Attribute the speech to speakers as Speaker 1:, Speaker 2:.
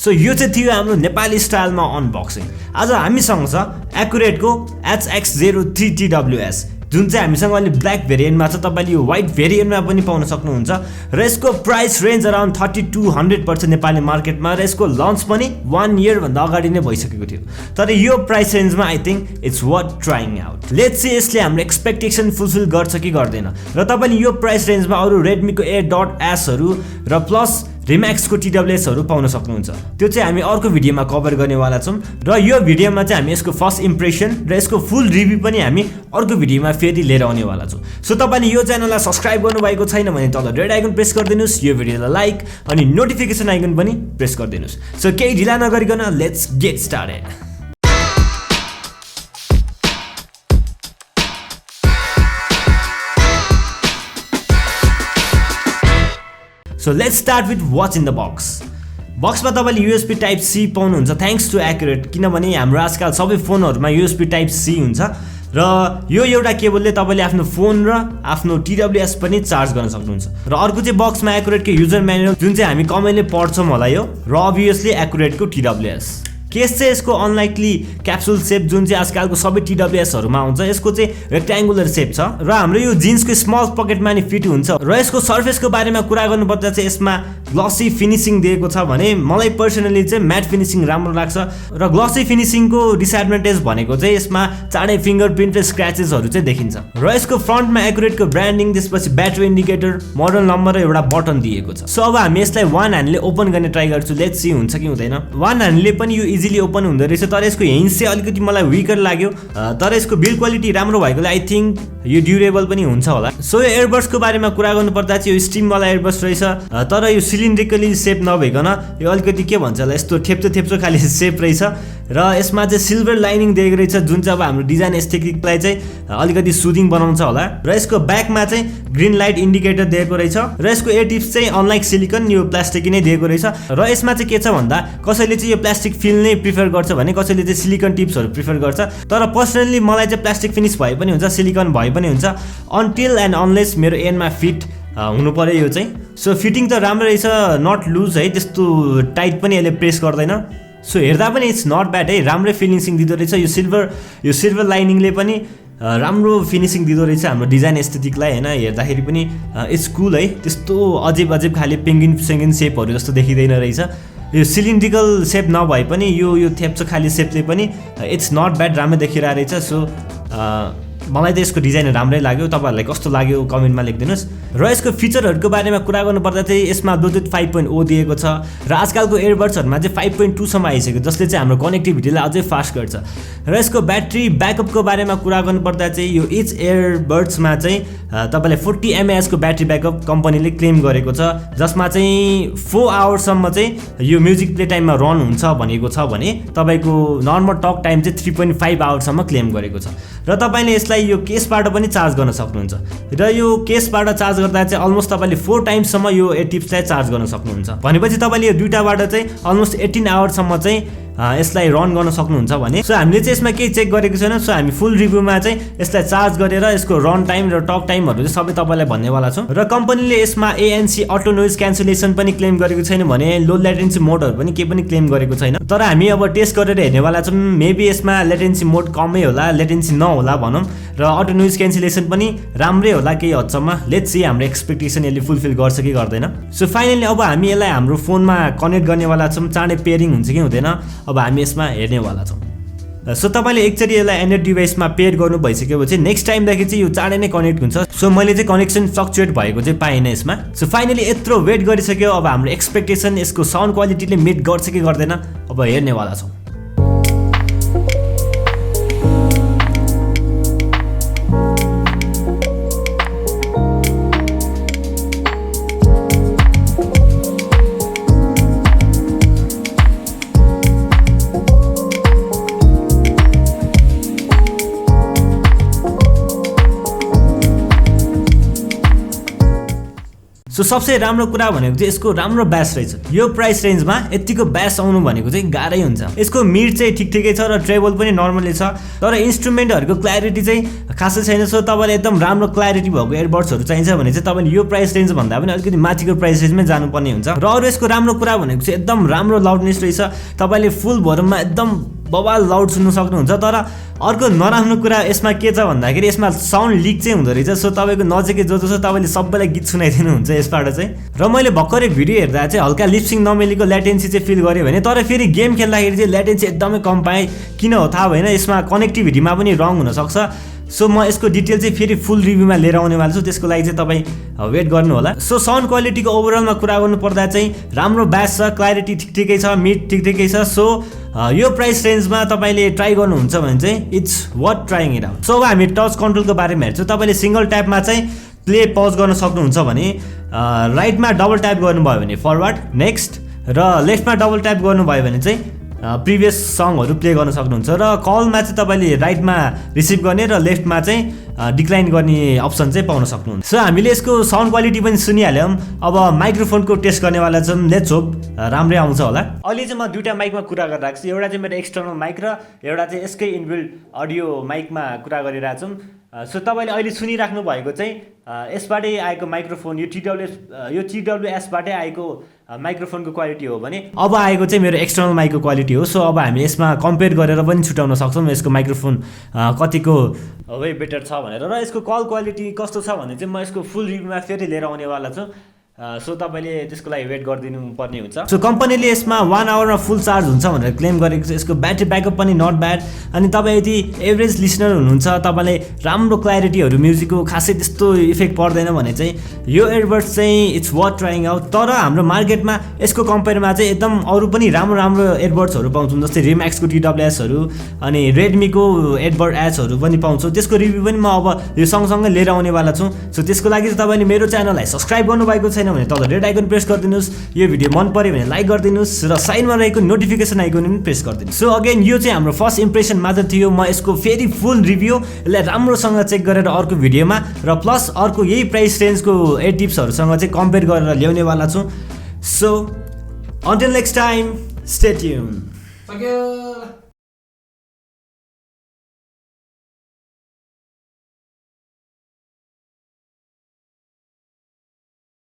Speaker 1: So यो चाहिँ थियो हाम्रो नेपाली स्टाइलमा अनबक्सिङ। आज हामीसँग छ एक्युरेटको HX03 TWS, जुन चाहिँ हामीसँग अहिले ब्ल्याक भेरिएन्टमा छ। तपाईँले यो व्हाइट भेरिएन्टमा पनि पाउन सक्नुहुन्छ र यसको प्राइस रेन्ज अराउन्ड 3200 नेपाली मार्केटमा र यसको लन्च पनि 1 इयर भन्दा अगाडि नै भइसकेको थियो। तर यो प्राइस रेन्जमा I think it's worth trying out. Let's see यसले हाम्रो एक्सपेक्टेसन फुलफिल गर्छ कि गर्दैन। र तपाईँले यो प्राइस रेन्जमा अरू रेडमीको eadot र प्लस रिम्याक्सको TWSहरू पाउन सक्नुहुन्छ। त्यो चाहिँ हामी अर्को भिडियोमा कभर गर्नेवाला छौँ र यो भिडियोमा चाहिँ हामी यसको फर्स्ट इम्प्रेसन र यसको फुल रिभ्यू पनि हामी अर्को भिडियोमा फेरि लिएर आउनेवाला छौँ। सो तपाईँले यो च्यानललाई सब्सक्राइब गर्नुभएको छैन भने तल रेड आइकन प्रेस गरिदिनुहोस्, यो भिडियोलाई लाइक अनि नोटिफिकेसन आइकन पनि प्रेस गरिदिनुहोस्। सो केही ढिला नगरिकन let's get started. So let's start with what's in the box. बक्समा तपाईले USB टाइप C पाउनुहुन्छ थ्यांक्स टु एक्युरेट, किनभने हाम्रो आजकल सबै फोनहरुमा USB टाइप C हुन्छ र यो एउटा केबलले तपाईले आफ्नो फोन र आफ्नो TWS पनि चार्ज गर्न सक्नुहुन्छ। र अर्को चाहिँ बक्समा एक्युरेटको युजर म्यानुअल, जुन चाहिँ हामी कमैले पढ्छौं होला यो, र अभियसली एक्युरेटको TWS। केस चाहिँ यसको अनलाइकली क्याप्सुल शेप, जुन चाहिँ आजकलको सबै TWSहरुमा हुन्छ, यसको चाहिँ रेक्ट्याङ्गुलर शेप छ र हाम्रो यो जिन्सको स्मल पकेटमा नि फिट हुन्छ। र यसको सर्फेसको बारेमा कुरा गर्नुपर्दा चाहिँ यसमा ग्लसी फिनिशिङ दिएको छ भने मलाई पर्सनली चाहिँ म्याट फिनिशिङ राम्रो लाग्छ। र ग्लसी फिनिशिङको डिसएडभान्टेज भनेको चाहिँ यसमा चाँडै फिङ्गरप्रिन्ट र स्क्रैचेसहरु चाहिँ देखिन्छ। र यसको फ्रन्टमा एक्युरेटको ब्रान्डिङ, त्यसपछि ब्याट्री इन्डिकेटर, मोडल नम्बर र एउटा बटन दिएको छ। सो अब हामी यसलाई वान ह्यान्डले ओपन गर्ने ट्राई गर्छु। लेट्स सी हुन्छ कि हुँदैन। वान ह्यान्डले पनि यो इजिली ओपन हुँदो रहेछ, तर यसको हिन्ज चाहिँ अलिकति मलाई विकर लाग्यो। तर यसको बिल्ड क्वालिटी राम्रो भएकोले आई थिंक यो ड्युरेबल पनि हुन्छ होला। सो यो एयरबड्सको बारेमा कुरा गर्नुपर्दा चाहिँ यो स्टिम वाला एयरबड्स रहेछ, तर यो सिलिन्ड्रिकली शेप नभइकन यो अलिकति के भन्छ होला, यस्तो थेप्चो खाली शेप रहेछ। र यसमा चाहिँ सिल्भर लाइनिङ दिएको रहेछ, जुन चाहिँ अब हाम्रो डिजाइन एस्थेटिकलाई चाहिँ अलिकति सुदिङ बनाउँछ होला। र यसको ब्याकमा चाहिँ ग्रीन लाइट इन्डिकेटर दिएको रहेछ। र यसको ए टिप्स चाहिँ अनलाइक सिलिकन यो प्लास्टिक नै दिएको रहेछ। र यसमा चाहिँ के छ भन्दा कसैले चाहिँ यो प्लास्टिक फिल नै प्रिफर गर्छ भने कसैले चाहिँ सिलिकन टिप्सहरु प्रिफर गर्छ। तर पर्सनली मलाई चाहिँ प्लास्टिक फिनिश भए पनि हुन्छ, सिलिकन भए पनि हुन्छ, अनटिल एन्ड अनलेस मेरो एन्डमा फिट हुनु पर्यो यो चाहिँ। सो फिटिङ त राम्रो रहेछ, नट लुज है, त्यस्तो टाइट पनि यसले प्रेस गर्दैन। सो हेर्दा पनि इट्स नट ब्याड है, राम्रै फिनिशिङ दिँदो रहेछ। यो सिल्भर लाइनिङले पनि राम्रो फिनिशिङ दिँदो रहेछ हाम्रो डिजाइन एस्थेटिकलाई हैन। हेर्दाखेरि पनि इट्स कुल है, त्यस्तो अजिब खाली पेंगिन शेपहरु जस्तो देखिदैन रहेछ। यो सिलिन्ड्रिकल शेप नभए पनि यो थेप्चो खाली शेपले पनि इट्स नट ब्याड, राम्रो देखिरहेको रहेछ। सो मलाई त यसको डिजाइन राम्रै लाग्यो। तपाईहरुलाई कस्तो लाग्यो कमेन्टमा लेखिदिनुस्। र यसको फिचरहरुको बारेमा कुरा गर्नुपर्दा चाहिँ यसमा ब्लुटुथ 5.0 दिएको छ र आजकलको एयरबड्सहरुमा चाहिँ 5.2 सम्म आइसक्यो, जसले चाहिँ हाम्रो कनेक्टिभिटीलाई अझै फास्ट गर्छ। र यसको ब्याट्री ब्याकअपको बारेमा कुरा गर्नुपर्दा चाहिँ यो इच एयरबड्समा चाहिँ तपाईले 40 mAh को ब्याट्री ब्याकअप कम्पनीले क्लेम गरेको छ, जसमा चाहिँ 4 आवर सम्म चाहिँ यो म्युजिक प्ले टाइममा रन हुन्छ भनेको छ भने तपाईको नर्मल टक टाइम चाहिँ 3.5 आवर सम्म क्लेम गरेको छ। र तपाईले यसलाई यो केसबाट पनि चार्ज गर्न सक्नुहुन्छ। र यो केसबाट चार्ज गर्दा चाहिँ अलमोस्ट तपाईले 4 टाइम्स सम्म यो ए टिप्सलाई चार्ज गर्न सक्नुहुन्छ। भनेपछि तपाईले यो दुईटाबाट चाहिँ अलमोस्ट 18 आवर सम्म चाहिँ यसलाई रन गर्न सक्नुहुन्छ भने। सो हामीले चाहिँ यसमा केही चेक गरेको छैन। सो हामी फुल रिभ्यूमा चाहिँ यसलाई चार्ज गरेर यसको रन टाइम र टक टाइमहरु चाहिँ सबै तपाईलाई भन्नेवाला छौं। र कम्पनीले यसमा ANC अटो नोइज क्यान्सलेसन पनि क्लेम गरेको छैन भने लो लेटेन्सी मोडहरु पनि केही पनि क्लेम गरेको छैन। तर हामी अब टेस्ट गरेर हेर्नेवाला छौं। मेबी यसमा लेटेन्सी मोड कमै होला, लेटेन्सी नहोला भनौं, र अटो नोइज क्यान्सलेसन पनि राम्रै होला केही हदसम्म। लेट्स सी हाम्रो एक्सपेक्टेसन यसले फुलफिल गर्छ कि गर्दैन। सो फाइनली अब हामी यसलाई हाम्रो फोनमा कनेक्ट गर्नेवाला छौं। चाँडै पेयरिङ हुन्छ कि हुँदैन अब हामी यसमा हेर्नेवाला छौं। सो तपाईले एकचोटी यसलाई एन्ड्रोइड डिभाइसमा पेयर गर्नु भइसकेपछि नेक्स्ट टाइमदेखि चाहिँ यो चाँडै नै कनेक्ट हुन्छ। सो मैले चाहिँ कनेक्सन फ्लक्चुएट भएको चाहिँ पाइनँ यसमा। सो फाइनली यत्रो वेट गरिसक्यो, अब हाम्रो एक्सपेक्टेसन यसको साउन्ड क्वालिटीले मिट गर्छ कि गर्दैन अब हेर्नेवाला छौं। सो सबसे राम्रो कुरा भनेको चाहिँ यसको राम्रो ब्यास रहेछ। यो प्राइस रेन्जमा यतिको ब्यास आउनु भनेको चाहिँ गाह्रै हुन्छ। यसको मिड चाहिँ ठिकै छ र ट्रेबल पनि नर्मली छ, तर इन्स्ट्रुमेन्टहरूको क्ल्यारिटी चाहिँ खासै छैन। सो तपाईँले एकदम राम्रो क्ल्यारिटी भएको एयरबड्सहरू चाहिन्छ भने चाहिँ तपाईँले यो प्राइस रेन्ज भन्दा पनि अलिकति माथिको प्राइस रेन्जमै जानुपर्ने हुन्छ। र अरू यसको राम्रो कुरा भनेको चाहिँ एकदम राम्रो लाउडनेस रहेछ। तपाईँले फुल भोल्युममा एकदम बवाल लाउड सुन्नु सक्नुहुन्छ। तर अर्को नराम्रो कुरा यसमा के छ भन्दाखेरि यसमा साउन्ड लिक चाहिँ हुँदो रहेछ। सो तपाईँको नजिकै जो छ तपाईँले सबैलाई गीत सुनाइदिनुहुन्छ यसबाट चाहिँ। र मैले भर्खरै भिडियो हेर्दा चाहिँ हल्का लिपसिङ नमिलेको ल्याटेन्सी चाहिँ फिल गरेँ भने, तर फेरि गेम खेल्दाखेरि चाहिँ ल्याटेन्सी एकदमै कम पाएँ। किन हो थाहा भएन, यसमा कनेक्टिभिटीमा पनि रङ हुनसक्छ। सो म यसको डिटेल चाहिँ फेरि फुल रिभ्यूमा लिएर आउनेवाला छु, त्यसको लागि चाहिँ तपाईँ वेट गर्नु होला। सो साउन्ड क्वालिटीको ओभरअलमा कुरा गर्नु पर्दा चाहिँ राम्रो ब्यास छ, क्ल्यारिटी ठिकै छ, मिड ठिकै छ। सो यो प्राइस रेन्जमा तपाईँले ट्राई गर्नुहुन्छ भने चाहिँ it's worth trying it out. So अब हामी टच कन्ट्रोलको बारेमा हेर्छौँ। तपाईँले सिङ्गल ट्यापमा चाहिँ प्ले पज गर्न सक्नुहुन्छ भने, राइटमा डबल ट्याप गर्नुभयो भने फरवर्ड नेक्स्ट, र लेफ्टमा डबल ट्याप गर्नुभयो भने चाहिँ प्रिभियस सङहरू प्ले गर्न सक्नुहुन्छ। र कलमा चाहिँ तपाईँले राइटमा रिसिभ गर्ने र लेफ्टमा चाहिँ डिक्लाइन गर्ने अप्सन चाहिँ पाउन सक्नुहुन्छ। सो हामीले यसको साउन्ड क्वालिटी पनि सुनिहाल्यौँ। अब माइक्रोफोनको टेस्ट गर्नेवाला चाहिँ लेट्स होप राम्रै आउँछ होला। अहिले चाहिँ म दुईवटा माइकमा कुरा गरिरहेको छु। एउटा चाहिँ मेरो एक्सटर्नल माइक र एउटा चाहिँ यसकै इनबिल्ट अडियो माइकमा कुरा गरिरहेको छौँ। सो तपाईँले अहिले सुनिराख्नु भएको चाहिँ यसबाटै आएको माइक्रोफोन, यो TWS-बाटै आएको माइक्रोफोनको क्वालिटी हो भने, अब आएको चाहिँ मेरो एक्सटर्नल माइकको क्वालिटी हो। सो अब हामी यसमा कम्पेयर गरेर पनि छुट्याउन सक्छौँ यसको माइक्रोफोन कतिको वे बेटर छ भनेर। र यसको कल क्वालिटी कस्तो छ भने चाहिँ म यसको फुल रिभ्यूमा फेरि लिएर आउनेवाला छु। सो तपाईँले त्यसको लागि वेट गरिदिनु पर्ने हुन्छ। सो कम्पनीले यसमा 1 आवरमा फुल चार्ज हुन्छ भनेर क्लेम गरेको छ। यसको ब्याट्री ब्याकअप पनि नट ब्याड। अनि तपाईँ यदि एभरेज लिसनर हुनुहुन्छ, तपाईँलाई राम्रो क्ल्यारिटीहरू म्युजिकको खासै त्यस्तो इफेक्ट पर्दैन भने चाहिँ यो एयरबड्स चाहिँ इट्स वर्थ ट्राइङ आउट। तर हाम्रो मार्केटमा यसको कम्पेयरमा चाहिँ एकदम अरू पनि राम्रो एयरबड्सहरू पाउँछौँ, जस्तै रिम्याक्सको TWSहरू अनि रेडमीको एयरबड एचहरू पनि पाउँछौँ। त्यसको रिभ्यू पनि म अब यो सँगसँगै लिएर आउनेवाला छु। सो त्यसको लागि चाहिँ तपाईँले मेरो च्यानललाई सब्सक्राइब गर्नुभएको छैन भने तल रेड आइकन प्रेस गरिदिनुहोस्, यो भिडियो मन पर्यो भने लाइक गरिदिनुहोस् र साइडमा रहेको नोटिफिकेसन आइकन पनि प्रेस गरिदिनुहोस्। सो अगेन यो चाहिँ हाम्रो फर्स्ट इम्प्रेसन मात्र थियो। म यसको फेरि फुल रिभ्यू यसलाई राम्रोसँग चेक गरेर अर्को भिडियोमा र प्लस अर्को यही प्राइस रेन्जको एड टिप्सहरूसँग चाहिँ कम्पेयर गरेर ल्याउनेवाला छु। So until next time, stay tune.